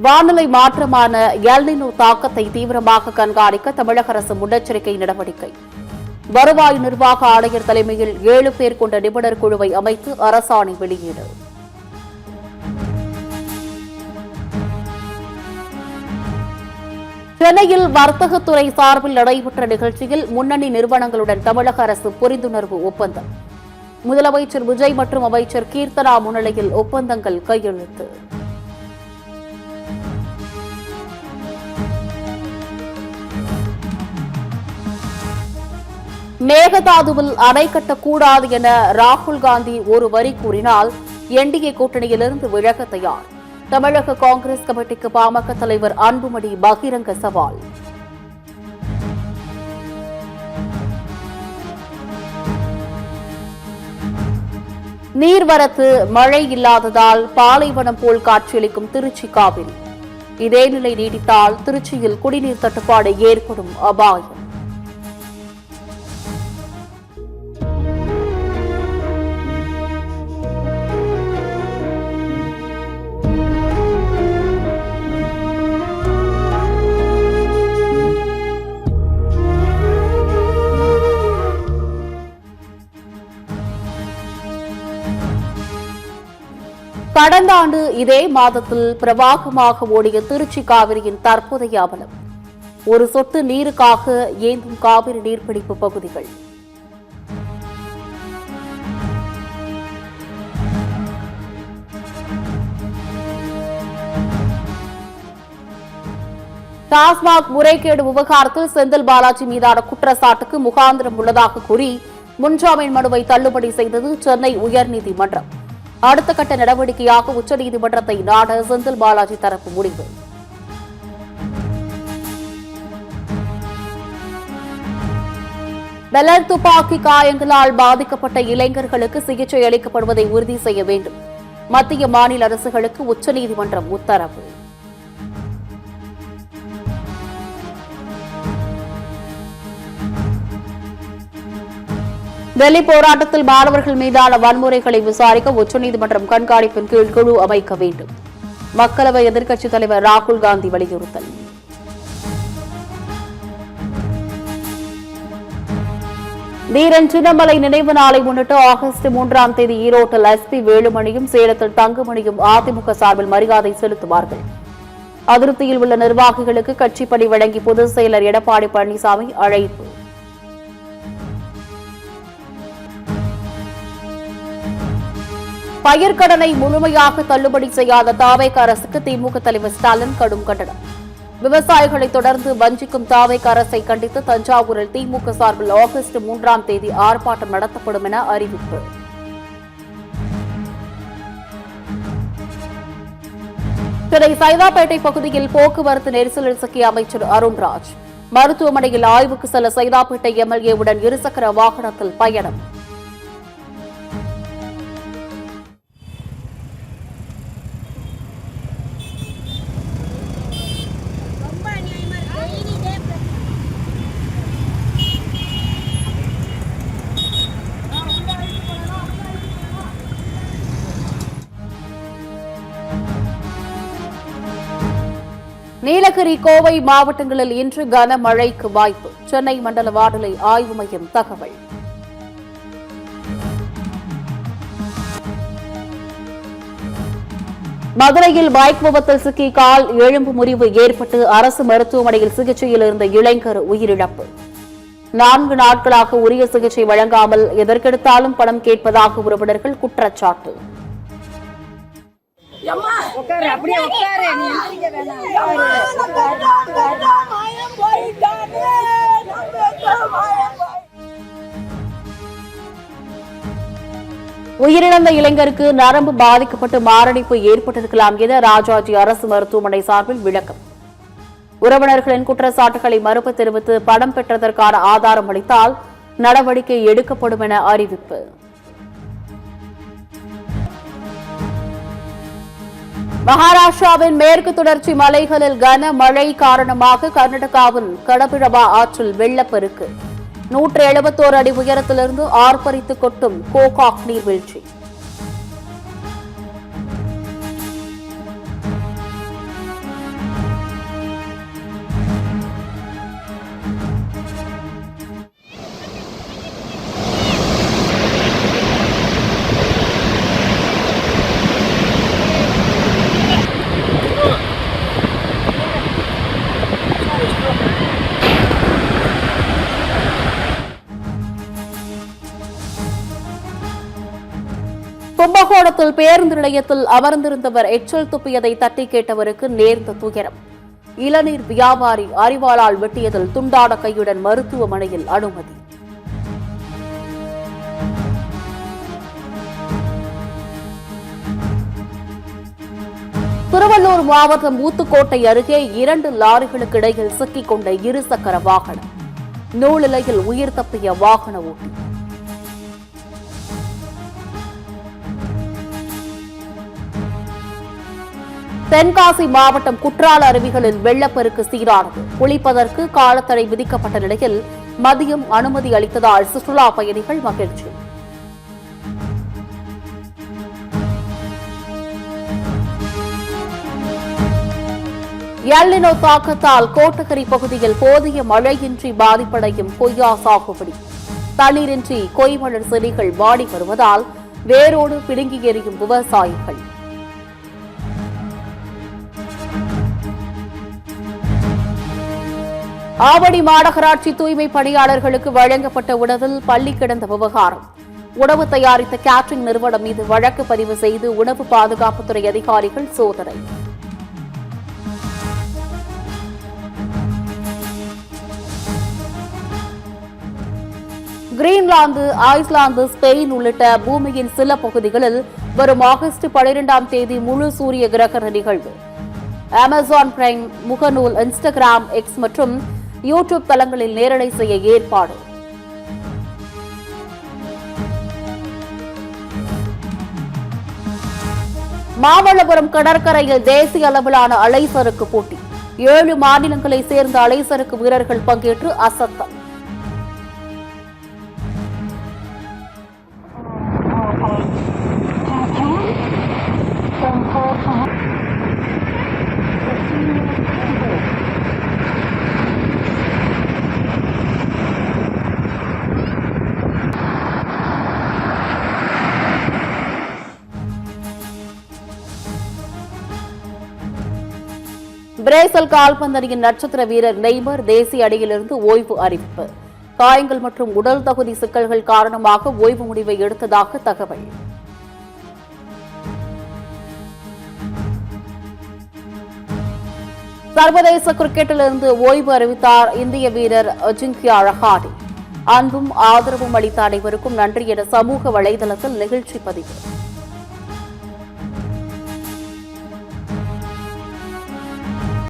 வானிலை மாற்றமான El Nino தாக்கத்தை தீவிரமாக கண்காணிக்க தமிழக அரசு முன்னெச்சரிக்கை நடவடிக்கை. வருவாய் நிர்வாக ஆணையர் தலைமையில் 7 பேர் கொண்ட நிபுணர் குழுவை அமைத்து அரசாணை வெளியீடு. சென்னையில் வர்த்தகத்துறை சார்பில் நடைபெற்ற நிகழ்ச்சியில் முன்னணி நிறுவனங்களுடன் தமிழக அரசு புரிந்துணர்வு ஒப்பந்தம். முதலமைச்சர் விஜய் மற்றும் அமைச்சர் கீர்த்தனா முன்னிலையில் ஒப்பந்தங்கள் கையெழுத்து. மேகதாதுவில் அணை கட்டக்கூடாது என ராகுல் காந்தி ஒரு வரி கூறினால் என்டிஏ கூட்டணியிலிருந்து விலக தயார். தமிழக காங்கிரஸ் கமிட்டிக்கு பாமக தலைவர் அன்புமணி பகிரங்க சவால். நீர்வரத்து மழை இல்லாததால் பாலைவனம் போல் காட்சியளிக்கும் திருச்சி காவிரி. இதே நிலை நீடித்தால் திருச்சியில் குடிநீர் தட்டுப்பாடு ஏற்படும் அபாயம். கடந்த ஆண்டு இதே மாதத்தில் பிரவாகமாக ஓடிய திருச்சி காவிரியின் தற்போதைய அவலம். ஒரு சொட்டு நீருக்காக ஏந்தும் காவிரி நீர்பிடிப்பு பகுதிகள். டாஸ்மாக் முறைகேடு விவகாரத்தில் செந்தில் பாலாஜி மீதான குற்றச்சாட்டுக்கு முகாந்திரம் உள்ளதாக கூறி முன்ஜாமீன் மனுவை தள்ளுபடி செய்தது சென்னை உயர்நீதிமன்றம். அடுத்த கட்ட நடவடிக்கையாக உச்சநீதிமன்றத்தை நாட செந்தில் பாலாஜி தரப்பு முடிவு. பெலர் துப்பாக்கி காயங்களால் பாதிக்கப்பட்ட இளைஞர்களுக்கு சிகிச்சை அளிக்கப்படுவதை உறுதி செய்ய வேண்டும். மத்திய மாநில அரசுகளுக்கு உச்சநீதிமன்றம் உத்தரவு. டெல்லி போராட்டத்தில் மாணவர்கள் மீதான வன்முறைகளை விசாரிக்க உச்சநீதிமன்றம் கண்காணிப்பின் கீழ் குழு அமைக்க வேண்டும். மக்களவை எதிர்க்கட்சித் தலைவர் ராகுல் காந்தி வலியுறுத்தல். தீரன் சின்னமலை நினைவு நாளை முன்னிட்டு ஆகஸ்ட் 3ஆம் தேதி ஈரோட்டில் எஸ்பி வேலுமணியும் சேலத்தில் தங்கமணியும் அதிமுக சார்பில் மரியாதை செலுத்துவார்கள். அதிருப்தியில் உள்ள நிர்வாகிகளுக்கு கட்சிப் பணி வழங்கி பொதுச் செயலர் எடப்பாடி பழனிசாமி அழைப்பு. பயிர்க்கடனை முழுமையாக தள்ளுபடி செய்யாத தாவேக அரசுக்கு திமுக தலைவர் ஸ்டாலின் கடும் கண்டனம். விவசாயிகளை தொடர்ந்து வஞ்சிக்கும் தாவேக அரசை கண்டித்து தஞ்சாவூரில் திமுக சார்பில் ஆகஸ்ட் 3ஆம் தேதி ஆர்ப்பாட்டம் நடத்தப்படும் என அறிவிப்பு. சென்னை சைதாப்பேட்டை பகுதியில் போக்குவரத்து நெரிசலில் சிக்கிய அமைச்சர் அருண்ராஜ். மருத்துவமனையில் ஆய்வுக்கு செல்ல சைதாப்பேட்டை எம்எல்ஏவுடன் இருசக்கர வாகனத்தில் பயணம். நீலகிரி கோவை மாவட்டங்களில் இன்று கனமழைக்கு வாய்ப்பு. சென்னை மண்டல வானிலை ஆய்வு மையம் தகவல். மதுரையில் பைக் விபத்தில் சிக்கி கால் எலும்பு முறிவு ஏற்பட்டு அரசு மருத்துவமனையில் சிகிச்சையில் இருந்த இளைஞர் உயிரிழப்பு. 4 நாட்களாக உரிய சிகிச்சை வழங்காமல் எதற்கெடுத்தாலும் பணம் கேட்பதாக உறவினர்கள் குற்றச்சாட்டு. உயிரிழந்த இளைஞருக்கு நரம்பு பாதிக்கப்பட்டு மாரடைப்பு ஏற்பட்டிருக்கலாம் என ராஜாஜி அரசு மருத்துவமனை சார்பில் விளக்கம். உறவினர்களின் குற்றச்சாட்டுகளை மறுப்பு தெரிவித்து பணம் பெற்றதற்கான ஆதாரம் அளித்தால் நடவடிக்கை எடுக்கப்படும் என அறிவிப்பு. மகாராஷ்டிராவின் மேற்கு தொடர்ச்சி மலைகளில் கனமழை காரணமாக கர்நாடகாவின் கடபிழவா ஆற்றில் வெள்ளப்பெருக்கு. 171 அடி உயரத்திலிருந்து ஆர்ப்பரித்து கொட்டும் கோகாக் நீர்வீழ்ச்சி. விழுப்புரத்தில் பேருந்து நிலையத்தில் அமர்ந்திருந்தவர் எச்சல் துப்பியதை தட்டி கேட்டவருக்கு நேர்ந்த துயரம். இளநீர் வியாபாரி அரிவாளால் வெட்டியதில் துண்டான கையுடன் மருத்துவமனையில் அனுமதி. திருவள்ளூர் மாவட்டம் ஊத்துக்கோட்டை அருகே 2 லாரிகளுக்கு இடையில் சிக்கிக் கொண்ட இருசக்கர வாகனம். நூலிலையில் உயிர் தப்பிய வாகன ஓட்டி. தென்காசி மாவட்டம் குற்றால அருவிகளில் வெள்ளப்பெருக்கு சீரானது. குளிப்பதற்கு காலத்தடை விதிக்கப்பட்ட நிலையில் மதியம் அனுமதி அளித்ததால் சுற்றுலா பயணிகள் மகிழ்ச்சி. எல்னினோ தாக்கத்தால் கோட்டகரி பகுதியில் போதிய மழையின்றி பாதிப்படையும் கொய்யா சாகுபடி. தண்ணீரின்றி கொய்மலர் செடிகள் வாடி வருவதால் வேரோடு பிடுங்கி எறியும் விவசாயிகள். ஆவடி மாநகராட்சி தூய்மை பணியாளர்களுக்கு வழங்கப்பட்ட உணவில் பள்ளி கிடந்த விவகாரம். உணவு தயாரித்த கேட்டரிங் நிறுவனம் மீது வழக்கு பதிவு செய்து உணவு பாதுகாப்புத்துறை அதிகாரிகள் சோதனை. கிரீன்லாந்து, ஐஸ்லாந்து, ஸ்பெயின் உள்ளிட்ட பூமியின் சில பகுதிகளில் வரும் ஆகஸ்ட் 12ஆம் தேதி முழு சூரிய கிரகண நிகழ்வு. அமேசான் பிரைம், முகநூல், இன்ஸ்டாகிராம், எக்ஸ் மற்றும் யூடியூப் தளங்களில் நேரலை செய்ய ஏற்பாடு. மாமல்லபுரம் கடற்கரையில் தேசிய அளவிலான அலைசறுக்கு போட்டி. 7 மாநிலங்களை சேர்ந்த அலைசறுக்கு வீரர்கள் பங்கேற்று அசத்தல். பிரேசில் கால்பந்தணியின் நட்சத்திர வீரர் நெய்மர் தேசிய அணியிலிருந்து ஓய்வு அறிவிப்பு. காயங்கள் மற்றும் உடல் தகுதி சிக்கல்கள் காரணமாக ஓய்வு முடிவை எடுத்ததாக தகவல். சர்வதேச கிரிக்கெட்டிலிருந்து ஓய்வு அறிவித்தார் இந்திய வீரர் அஜிங்கியா ரஹானே. அன்பும் ஆதரவும் அளித்த அனைவருக்கும் நன்றி என சமூக வலைதளத்தில் நிகழ்ச்சி பதிவு.